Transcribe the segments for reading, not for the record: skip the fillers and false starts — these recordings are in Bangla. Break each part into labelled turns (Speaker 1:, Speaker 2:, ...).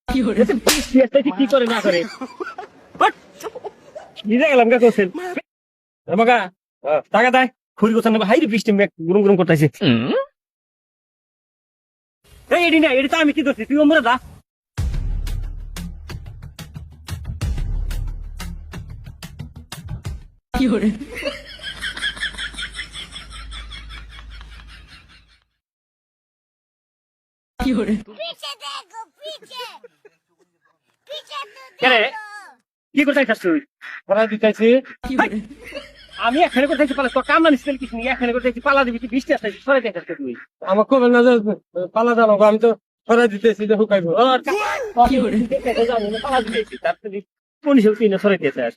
Speaker 1: কি করে না করে নিজে গেলাম কে করছেন বাবা টাকা দেয় খুঁড়ি কোথায় নেবো হাইরে বৃষ্টি গুরুম গুরুম করতেছে এই এডি না এডি তো আমি কি করছি তুই ওমরা দা কি হরে কি হরে
Speaker 2: पीछे देखो पीछे पीछे तो
Speaker 1: কে রে
Speaker 2: देखो
Speaker 1: কি করতে চাস তুই
Speaker 3: পড়া দিতেছি
Speaker 1: কি হরে আমি এখানে করতে চাইছি পালা তোর কামলা নিছিল কিছু নেই এখানে করতে চাইছি পালা দিবি তুই বৃষ্টি আসতে সরে দেখাস তুই
Speaker 3: আমার খুব না যে পালা জানো আমি তো পড়া দিতেছি যে হুকাইবো
Speaker 1: কি হরে পালা দিয়েছি তার তুই কোন হিসেবে তুই না সরে দিয়েছিস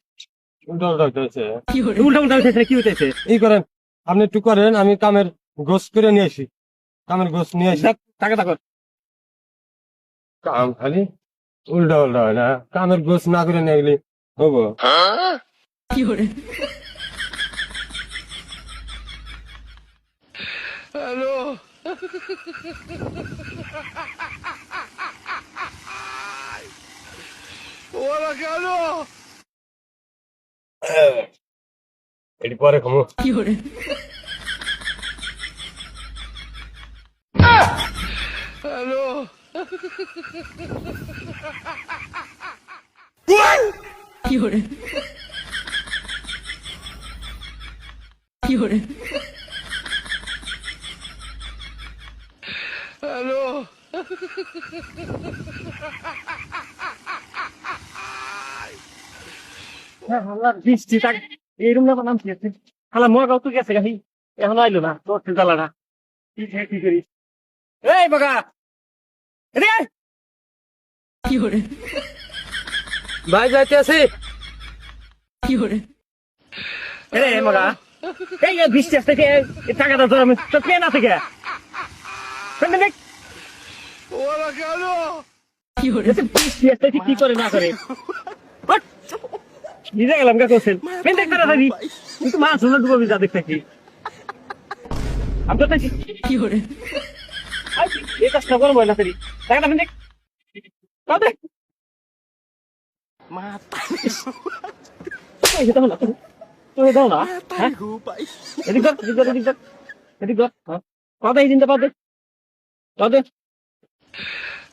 Speaker 3: উল্টো উল্টো হইতেছে
Speaker 1: কি হরে উল্টা উল্টা হইতেছে কি হইতেছে
Speaker 3: এই করেন আপনি একটু করেন আমি কামের গোস করে নিয়ে আসি কামের গোস নিয়ে আসি
Speaker 1: টাকা টাকা
Speaker 3: কাম খালি উল্টা উল্টা হয় না কামের গোস না করে নিয়ে গেলে হবো
Speaker 1: কি হরে
Speaker 3: এটি পরে খাবো
Speaker 1: কি হরে কি হরে কি হরে বৃষ্টি তাক এইরকম না নাম কি আছে খালা মগাও তো গেছে গাহি এখন আইলো না তোর জ্বালাটা কি করি এই বগা এদিকে আয়। কি হরে
Speaker 3: ভাই যাইতে আছি
Speaker 1: কি হরে এরে মগা এই বৃষ্টি আসতে টাকাটা ধর আমি তোর পেন আছে কে দেখ কি হরে বৃষ্টি আসতে কি করে না করে নিজে গেলাম কে করছেন পেন দেখ তাড়াতাড়ি কিন্তু মাছ হলো ডুববি যা দেখতে আমি তো কি হরে এই কাজটা করবো না তাড়াতাড়ি টাকাটা পেন দেখ দেখ তুই দাও না এদিক কথা এই চিন্তা পাবে তাদের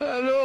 Speaker 1: হ্যালো